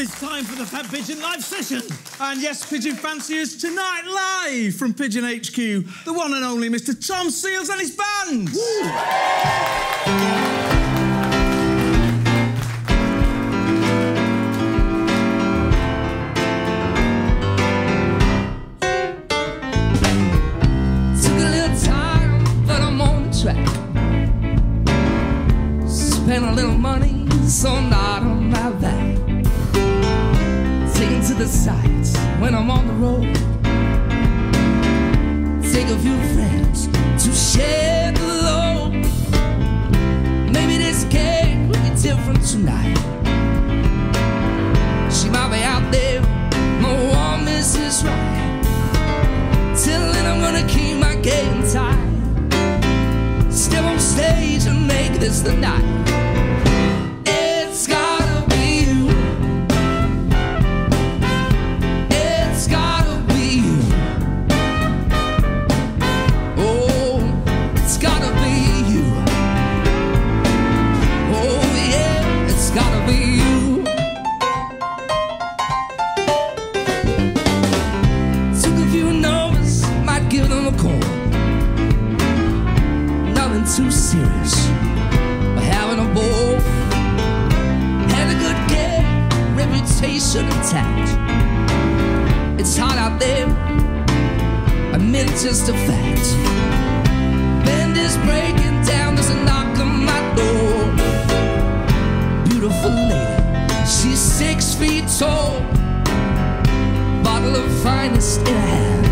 And it's time for the Fat Pigeon Live session. And yes, Pigeon fanciers, tonight live from Pigeon HQ, the one and only Mr. Tom Seals and his band. Took a little time, but I'm on the track. Spent a little money, so not on my back. Taken to the sides when I'm on the road. Take a few friends to share the load. Maybe this game will be different tonight. She might be out there, my warm is right. Till then I'm gonna keep my game tight. Step on stage and make this the night. It's gotta be you. It's gotta be you. Oh, it's gotta be you. Oh yeah, it's gotta be you. Took a few numbers, might give them a call. Nothing too serious, but having a ball. Had a good game, reputation intact. It's hot out there, admit it's just a fact. Bend is breaking down, there's a knock on my door. Beautiful lady, she's 6 feet tall. Bottle of finest in her hand.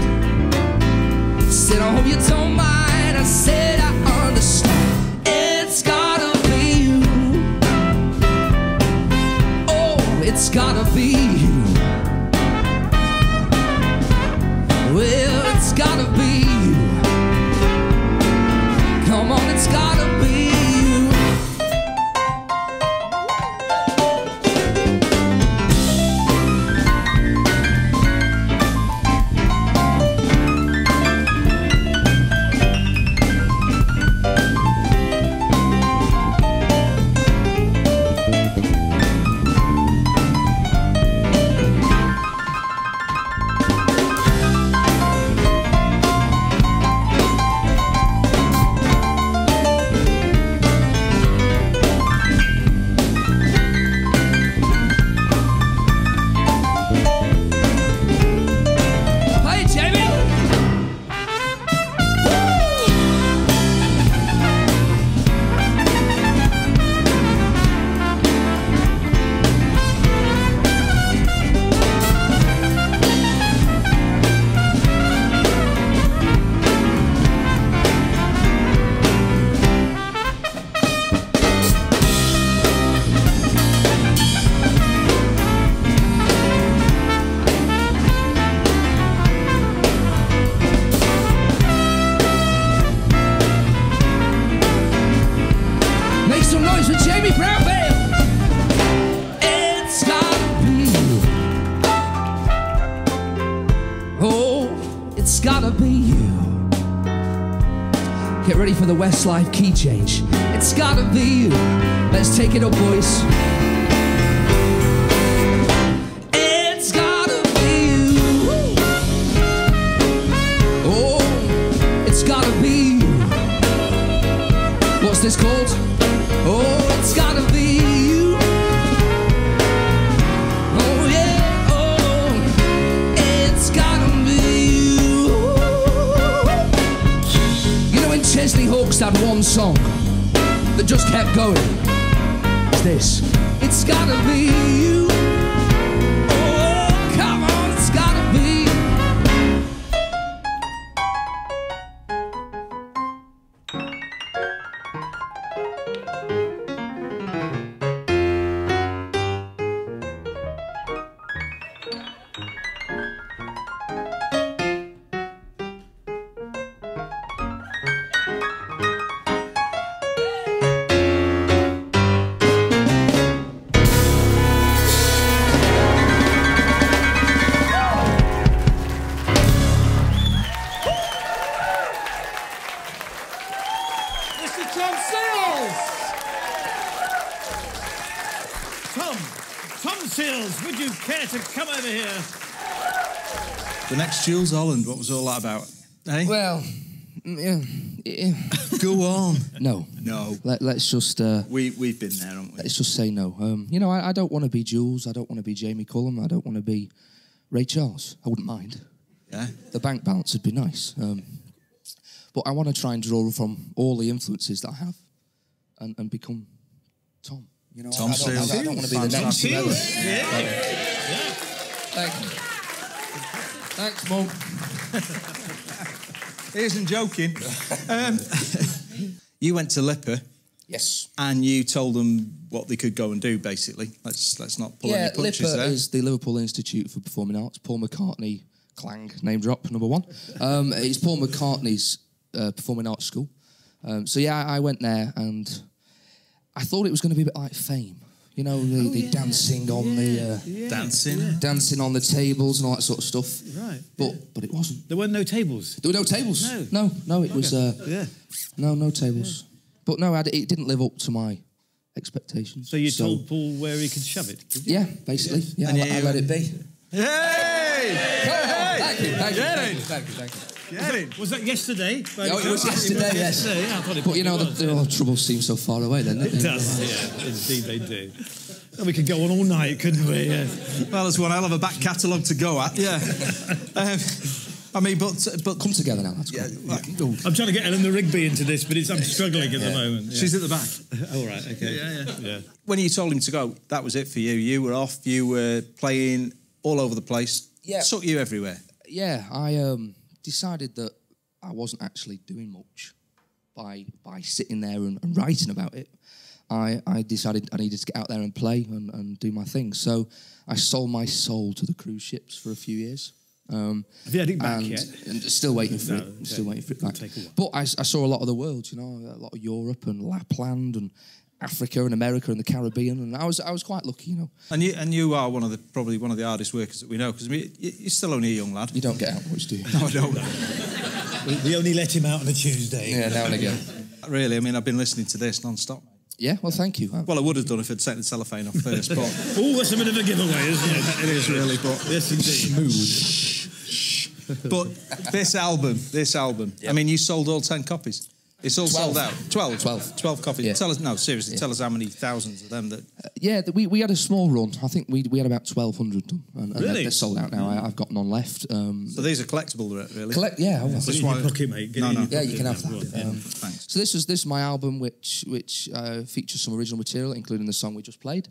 Said, I hope you don't mind. I said, I understand. It's gotta be you. Oh, it's gotta be you. Well, it's gotta be you. Come on, it's gotta be you. It's gotta be you. Get ready for the Westlife key change. It's gotta be you. Let's take it up, boys. It's gotta be you. Oh, it's gotta be you. What's this called? Oh, it's gotta be you. Oh yeah, oh, it's gotta be you. You know when Chesley Hawkes had one song that just kept going? It's this. It's gotta be you. Oh, come on, it's gotta be you. care to come over here? The next Jools Holland, what was all that about? Eh? Well, yeah. Go on. No. No. Let's just... We've been there, haven't we? Let's just say no. You know, I don't want to be Jools. I don't want to be Jamie Cullum. I don't want to be Ray Charles. I wouldn't mind. Yeah. The bank balance would be nice. But I want to try and draw from all the influences that I have and become Tom. You know, Tom Seals. I don't want to be the next Rebecca. Yeah. Thank you. Thanks, Mum. He isn't joking. You went to Lipper. Yes. And you told them what they could go and do, basically. Let's not pull any punches Lipper there. is the Liverpool Institute for Performing Arts. Paul McCartney, clang, name drop, #1. It's Paul McCartney's performing arts school. So yeah, I went there and I thought it was going to be a bit like Fame. You know, the dancing on the... Dancing on the tables and all that sort of stuff. Right. But it wasn't. There weren't no tables? There were no tables. No, it was... No tables. But no, it didn't live up to my expectations. So you told Paul where he could shove it, did you? Yeah, basically. Yeah, I let it be. Hey! Thank you. Was that yesterday? No, it was yesterday, yes. Yeah, I thought it But you know, was. the troubles seem so far away then, don't they? It does, yeah. Indeed they do. And we could go on all night, couldn't we? Yeah. Well, there's one hell of a back catalogue to go at. Yeah. I mean, but come together now. That's cool. I'm trying to get Eleanor Rigby into this, but I'm struggling at the moment. Yeah. She's at the back. All right, okay. Yeah. When you told him to go, that was it for you. You were off. You were playing all over the place. Yeah. Took you everywhere. Yeah, I decided that I wasn't actually doing much by sitting there and writing about it. I decided I needed to get out there and play and do my thing. So I sold my soul to the cruise ships for a few years. Have you had it back yet? And still waiting for it. Still waiting for it back. But I saw a lot of the world, you know, a lot of Europe and Lapland and Africa and America and the Caribbean, and I was quite lucky, you know. And you are probably one of the hardest workers that we know, because I mean, you're still only a young lad. You don't get out much, do you? No, I don't. We only let him out on a Tuesday. Yeah, now and again. Really, I mean, I've been listening to this non-stop. Yeah, well, thank you. Well, I would have done if I'd taken the cellophane off first, but... Oh, that's a bit of a giveaway, isn't it? It is really, but... Yes, indeed. Smooth. But this album, I mean, you sold all 10 copies. It's all 12. sold out. 12 copies. Yeah. Tell us, no, seriously, tell us how many thousands of them that... we had a small run. I think we had about 1,200 done. And really? They're sold out now. I've got none left. So these are collectible, really? Yeah. Put it in your pocket, mate. No. Yeah, you can have that. Thanks. So this is my album, which features some original material, including the song we just played.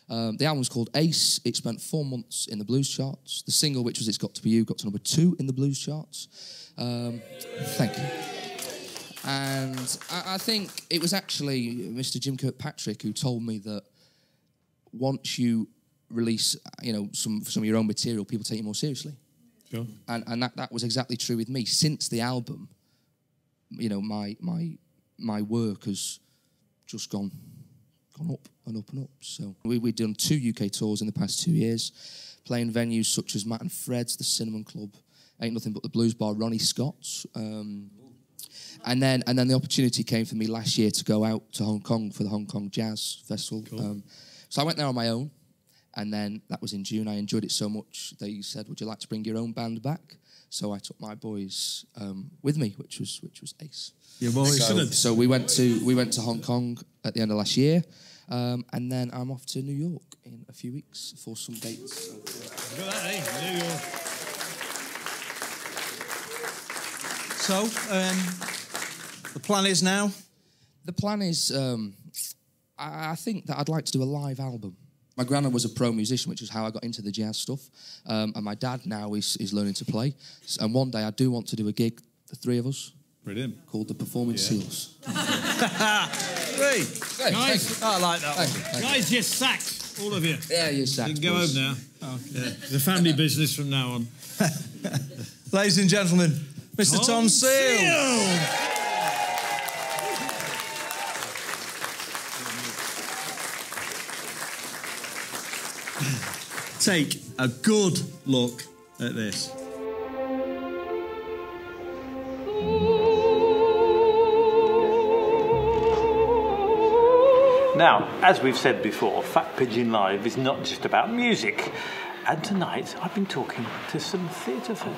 The album's called Ace. It spent 4 months in the blues charts. The single, which was It's Got To Be You, got to number 2 in the blues charts. Thank you. And I think it was actually Mr. Jim Kirkpatrick who told me that once you release, you know, some of your own material, people take you more seriously. Sure. And that was exactly true with me. Since the album, you know, my work has just gone up and up and up. So we've done 2 UK tours in the past 2 years, playing venues such as Matt and Fred's, the Cinnamon Club, Ain't Nothing But the Blues Bar, Ronnie Scott's. And then the opportunity came for me last year to go out to Hong Kong for the Hong Kong Jazz Festival. Cool. So I went there on my own, and then that was in June. I enjoyed it so much they said, "Would you like to bring your own band back?" So I took my boys with me, which was Ace. Your boys. So we went to Hong Kong at the end of last year, and then I'm off to New York in a few weeks for some dates. Look at that, eh? New York. So, the plan is now? The plan is, I think that I'd like to do a live album. My granddad was a pro musician, which is how I got into the jazz stuff. And my dad now is learning to play. And one day I do want to do a gig, the 3 of us. Brilliant. Called the Performance Seals. Hey, guys, I like that one. Thank you. Guys, you're sacked, all of you. Yeah, you're sacked. You can go home now. Oh, yeah. It's a family business from now on. Ladies and gentlemen, Mr. Tom Seals. Take a good look at this. Now, as we've said before, Fat Pigeon Live is not just about music. And tonight I've been talking to some theatre folk.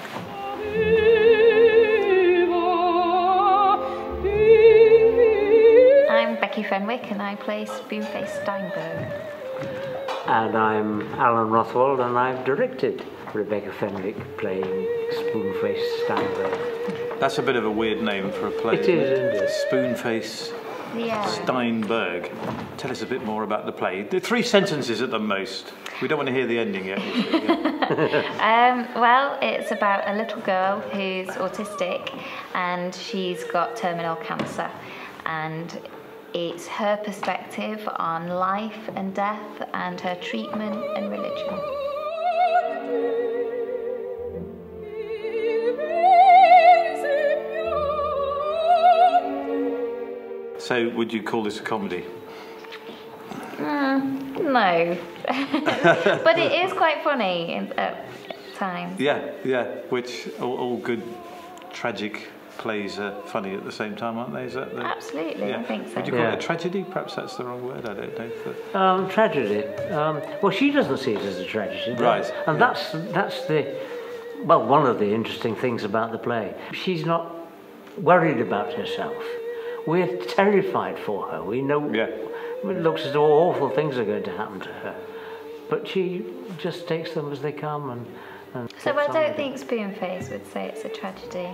I'm Rebecca Fenwick and I play Spoonface Steinberg. And I'm Alan Rothwell and I've directed Rebecca Fenwick playing Spoonface Steinberg. That's a bit of a weird name for a play. It is, isn't it? Spoonface Steinberg. Tell us a bit more about the play. 3 sentences at the most. We don't want to hear the ending yet. Well, it's about a little girl who's autistic and she's got terminal cancer. And it's her perspective on life and death and her treatment and religion. So, would you call this a comedy? No. But it is quite funny at times. Yeah. Which all good tragic plays are funny at the same time, aren't they? Is that the... Absolutely, I think so. Would you call it a tragedy? Perhaps that's the wrong word, I don't know. Tragedy. Well, she doesn't see it as a tragedy. Right. And that's the... Well, one of the interesting things about the play. She's not worried about herself. We're terrified for her. We know it looks as though awful things are going to happen to her. But she just takes them as they come and so I don't think Spoonface would say it's a tragedy.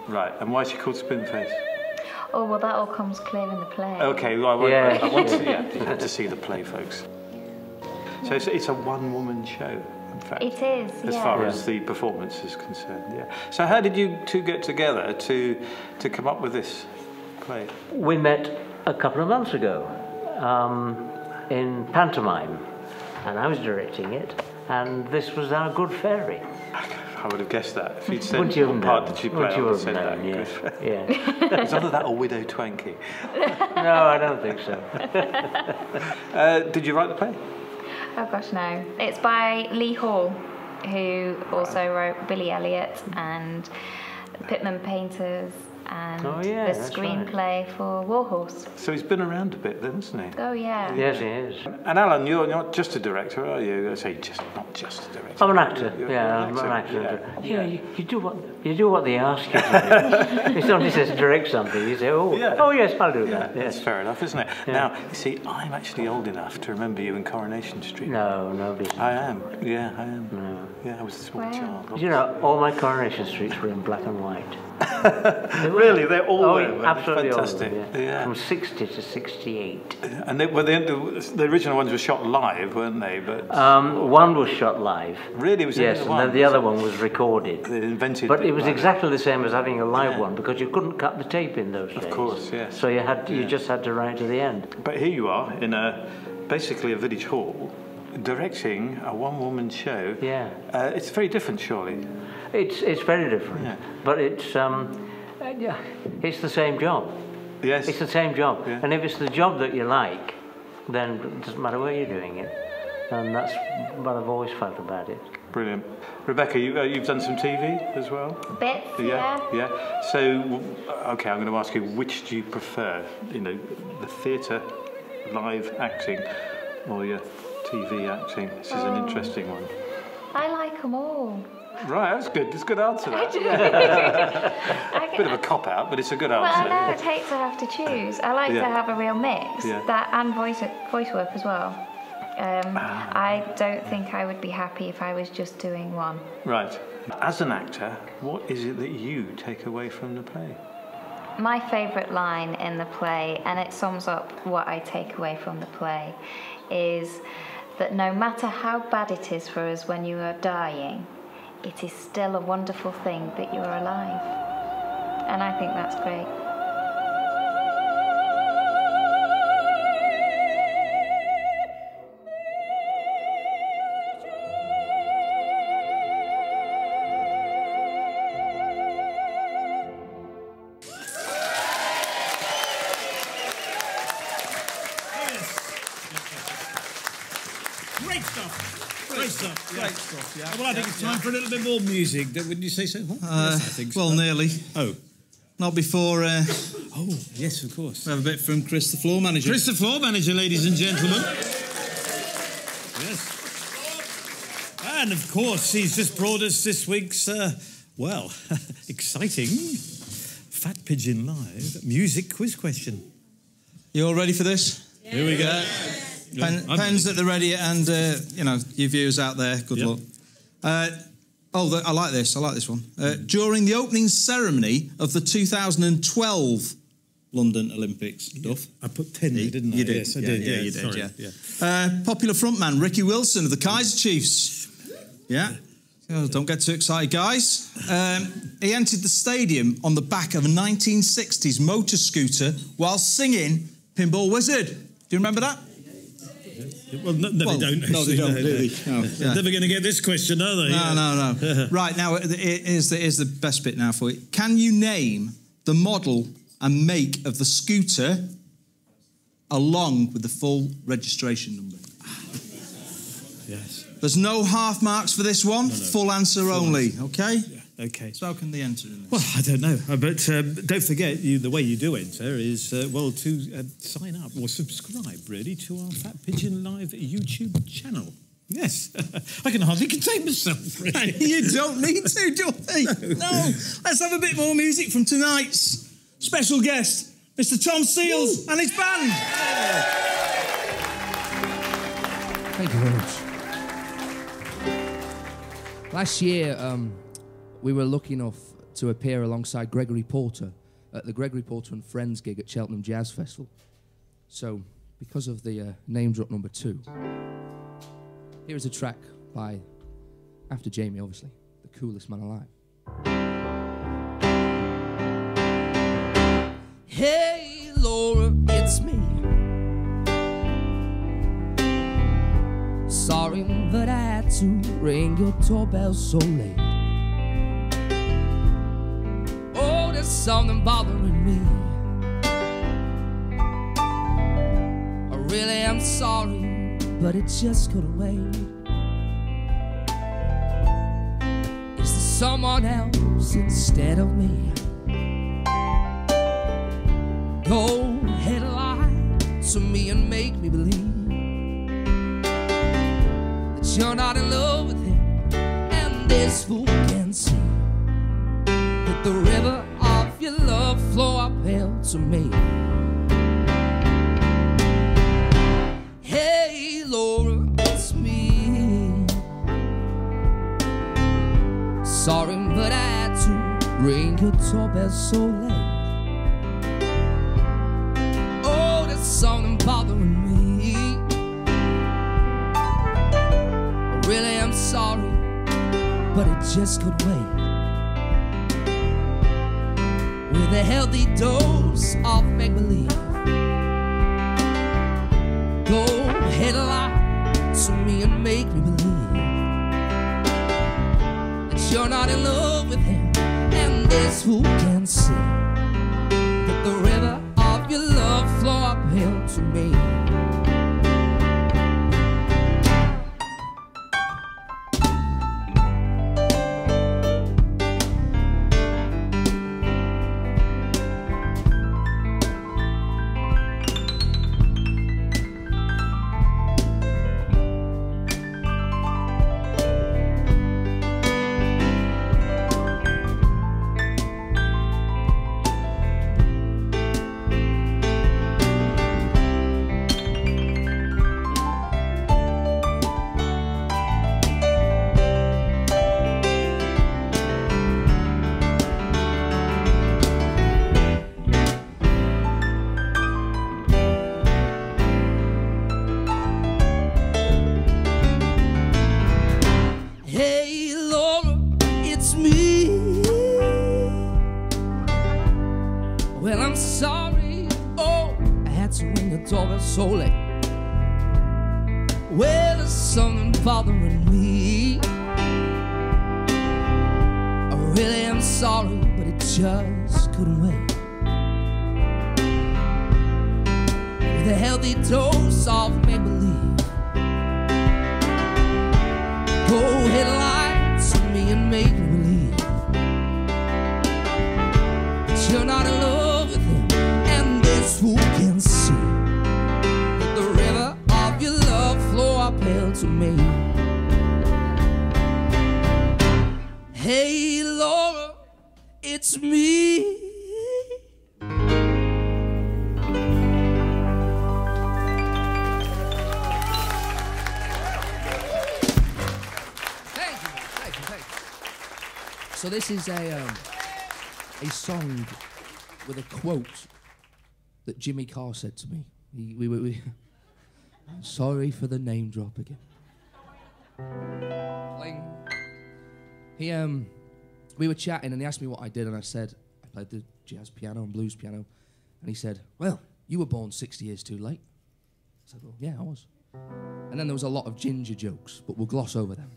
Right, and why is she called Spoonface? Oh, well, that all comes clear in the play. Okay, well, I want to, you have to see the play, folks. So it's a one-woman show, in fact. It is, as far as the performance is concerned, So how did you two get together to come up with this play? We met a couple of months ago in pantomime, and I was directing it, and this was our good fairy. I would have guessed that. If you'd said what part did she play, I would have said that. Yeah. It's either that or Widow Twanky. No, I don't think so. Did you write the play? Oh gosh, no. It's by Lee Hall, who also wrote Billy Elliot and Pitman Painters and the screenplay for Warhorse. So he's been around a bit then, hasn't he? Oh yeah. Yes, he is. And Alan, you're not just a director, are you? I say not just a director. I'm an actor. I'm an actor. Yeah. You do what they ask you to do. If somebody says direct something, you say, oh yes, I'll do that. That's fair enough, isn't it? Yeah. Now, you see, I'm actually old enough to remember you in Coronation Street. No business. I am. Yeah, I am. No. Yeah, I was a small child. You know, all my Coronation Streets were in black and white. Really, they're all absolutely fantastic. All of them, yeah. From 60 to 68. And the original ones were shot live, weren't they? But one was shot live. Really, was yes, and then the other one was recorded. They invented. But it was exactly the same as having a live one because you couldn't cut the tape in those days. Of course, yes. So you just had to write to the end. But here you are in basically a village hall, directing a one-woman show. Yeah. It's very different, surely. It's very different, but it's the same job. Yes. It's the same job, yeah. And if it's the job that you like, then it doesn't matter where you're doing it, and that's what I've always felt about it. Brilliant, Rebecca. You've done some TV as well. Bits, yeah. So, okay, I'm going to ask you, which do you prefer? You know, the theatre, live acting, or your TV acting? This is an interesting one. I like them all. Right, that's good. That's a good answer. That. Bit of a cop out, but it's a good answer. Well, I know I'd hate to have to choose. I like to have a real mix, that and voice work as well. I don't think I would be happy if I was just doing one. Right. As an actor, what is it that you take away from the play? My favourite line in the play, and it sums up what I take away from the play, is that no matter how bad it is for us when you are dying, it is still a wonderful thing that you're alive. And I think that's great. Great stuff, yeah. Well, I think it's time for a little bit more music. Wouldn't you say so? Yes, I think so. Well, nearly. Oh. Not before... oh, yes, of course. We have a bit from Chris, the floor manager. Chris, the floor manager, ladies and gentlemen. Yes. And of course, he's just brought us this week's, well, exciting Fat Pigeon Live music quiz question. You all ready for this? Yeah. Here we go. Pens at the ready, and, you know, you viewers out there, good luck. I like this. I like this one. During the opening ceremony of the 2012 London Olympics, Duff. I put 10 there, didn't I? You did. Yes, I did. Yeah, you did, sorry. yeah. Popular frontman Ricky Wilson of the Kaiser Chiefs. Yeah. Oh, don't get too excited, guys. He entered the stadium on the back of a 1960s motor scooter while singing Pinball Wizard. Do you remember that? Well, no, they don't. No, they don't, really. No. They're never going to get this question, are they? No. Right, now, here's the best bit now for you. Can you name the model and make of the scooter along with the full registration number? Yes. There's no half marks for this one. No. Full answer only, okay? Yeah. Okay. So how can they enter in this? Well, I don't know. But don't forget, the way you do enter is, to sign up or subscribe, really, to our Fat Pigeon Live YouTube channel. Yes. I can hardly contain myself, really. You don't need to, do they? No. Let's have a bit more music from tonight's special guest, Mr. Tom Seals and his band. Thank you very much. Last year, we were lucky enough to appear alongside Gregory Porter at the Gregory Porter and Friends gig at Cheltenham Jazz Festival. So, because of the name drop number 2, here is a track by, after Jamie, obviously, the coolest man alive. Hey, Laura, it's me. Sorry, but I had to ring your doorbell so late. Oh, there's something bothering me. I really am sorry, but it just couldn't wait. Is there someone else instead of me? Go ahead, lie to me and make me believe you're not in love with him, and this fool can see that the river of your love flow uphill to me. Hey, Laura, it's me. Sorry, but I had to ring your doorbell so late. Oh, there's something bothering me. Really, I'm sorry, but it just could wait. With a healthy dose of make-believe, go ahead, lie to me and make me believe that you're not in love with him, and this fool can see that the river of your love flow uphill to me. So late. Well, there's something bothering me. I really am sorry, but it just couldn't wait. With a healthy dose of make-believe, go ahead, lie to me and make me believe that you're not in love with him, and this fool can see the river of your love flow uphill to me. me. Thank you. So this is a song with a quote that Jimmy Carr said to me. Sorry for the name drop again. We were chatting and he asked me what I did and I said, I played the jazz piano and blues piano. And he said, well, you were born 60 years too late. I said, well, yeah, I was. And then there was a lot of ginger jokes, but we'll gloss over them.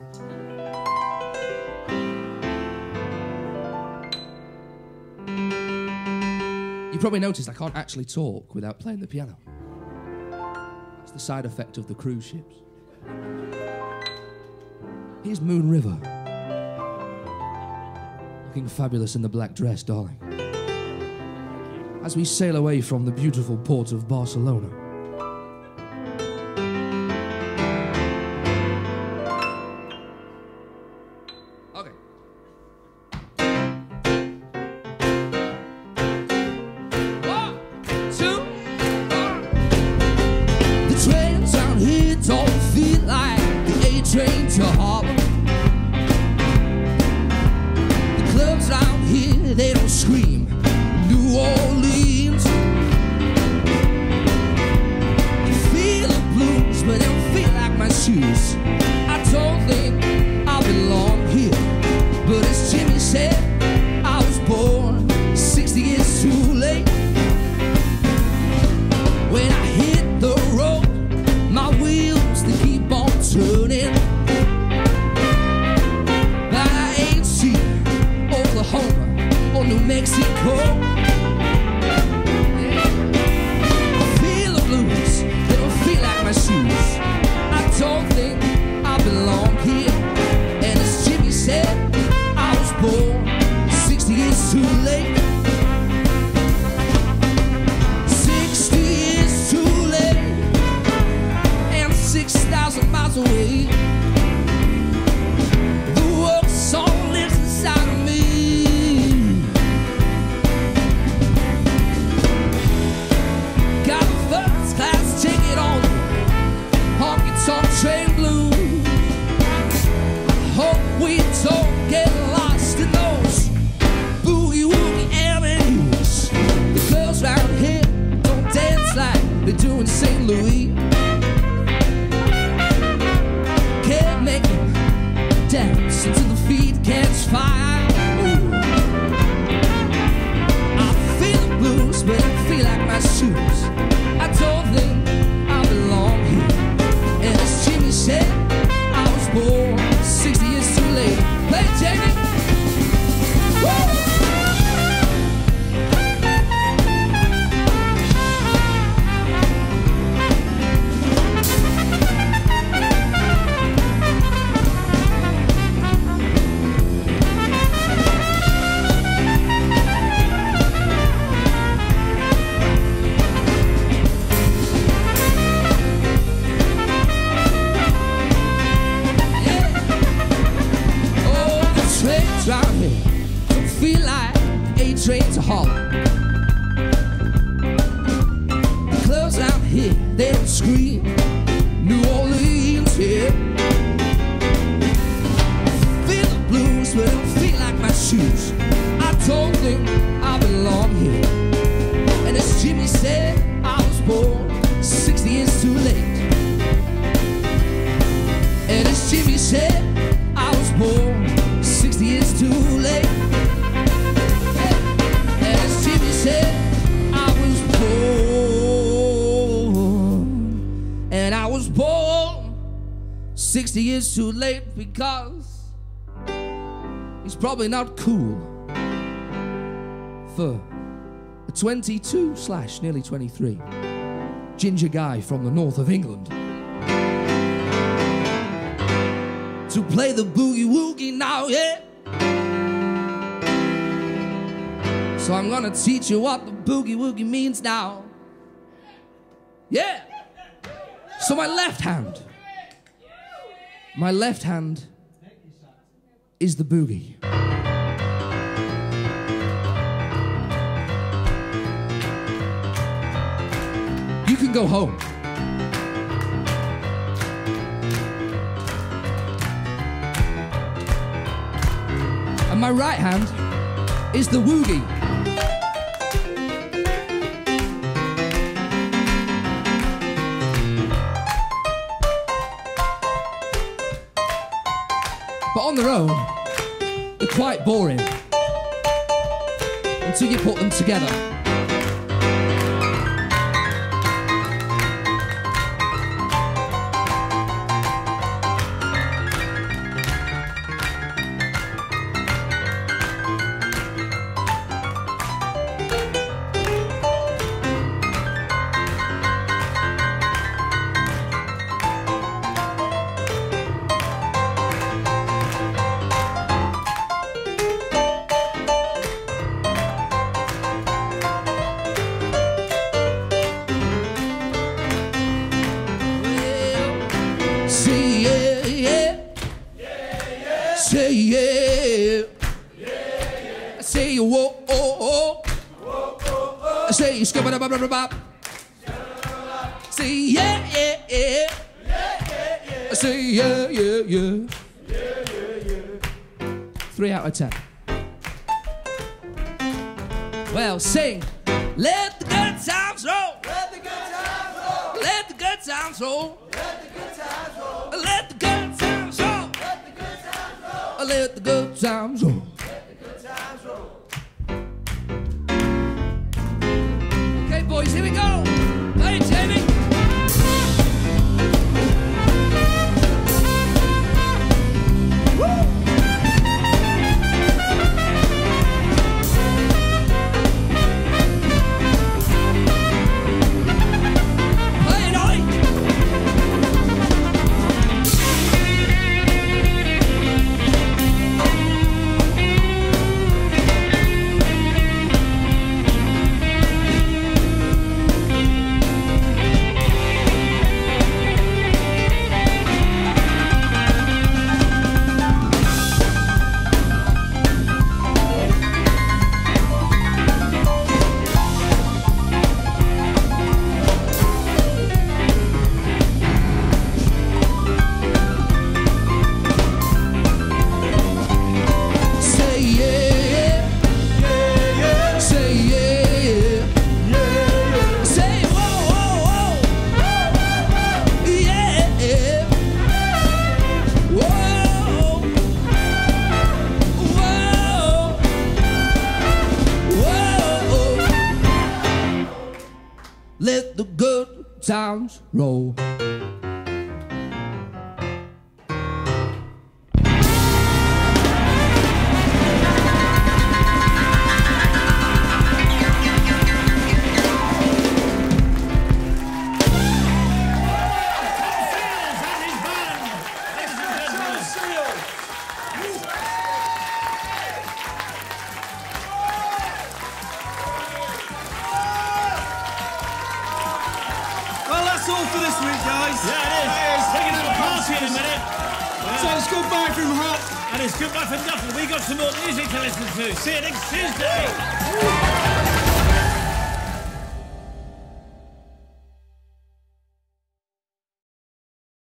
You probably noticed I can't actually talk without playing the piano. That's the side effect of the cruise ships. Here's Moon River. Looking fabulous in the black dress, darling. As we sail away from the beautiful port of Barcelona. Okay. One, two, one. The trains out here don't feel like the A train to Harlem. Clubs around here, they don't scream New Orleans. You feel the blues, but they don't feel like my shoes. I don't think I belong here, but as Jimmy said, I was born 60 years too late. When I hit the road, my wheels, they keep on turning. But I ain't seen Oklahoma or New Mexico. Yeah. I feel the blues, they don't feel like my shoes. I don't think I belong here. And as Jimmy said, I was born 60 years too late. 60 years too late. And 6,000 miles away. The world song lives inside of me. Train blue. I hope we don't get lost in those boogie woogie avenues. The girls round here don't dance like they do in St. Louis. Can't make them dance until the feet catch fire. Ooh. I feel the blues, but I feel like my shoes. I don't think I belong here. And as Jimmy said, I was born 60 years too late. Play Jamie! Woo! Round here don't feel like A train to Harlem. The clubs out here, they don't scream New Orleans here. Feel the blues, but don't feel like my shoes. I don't think I belong here. And as Jimmy said, I was born 60 years too late. And as Jimmy said, I was born 60 years too late. And as Jimmy said, I was born. And I was born 60 years too late because he's probably not cool for a 22/ nearly 23 ginger guy from the north of England to play the boogie woogie now, yeah. So I'm gonna teach you what the boogie woogie means now. Yeah. So my left hand is the boogie. go home. And my right hand is the woogie. But on their own, they're quite boring until you put them together. Say yeah, yeah, yeah. Say yeah, yeah, yeah. 3 out of 10. Well, sing. Let the good times roll. Let the good times roll. Let the good times roll. Let the good times roll. Let the good times roll. Let the good times roll. Let the good times roll. Okay, boys, here we go. Hey, Jamie. Woo! Let the good times roll. That's all for this week, guys. Yeah, it is. We're going to have a party in a minute. So it's goodbye from Hot. And it's goodbye from Duffy. We got some more music to listen to. See you next Tuesday.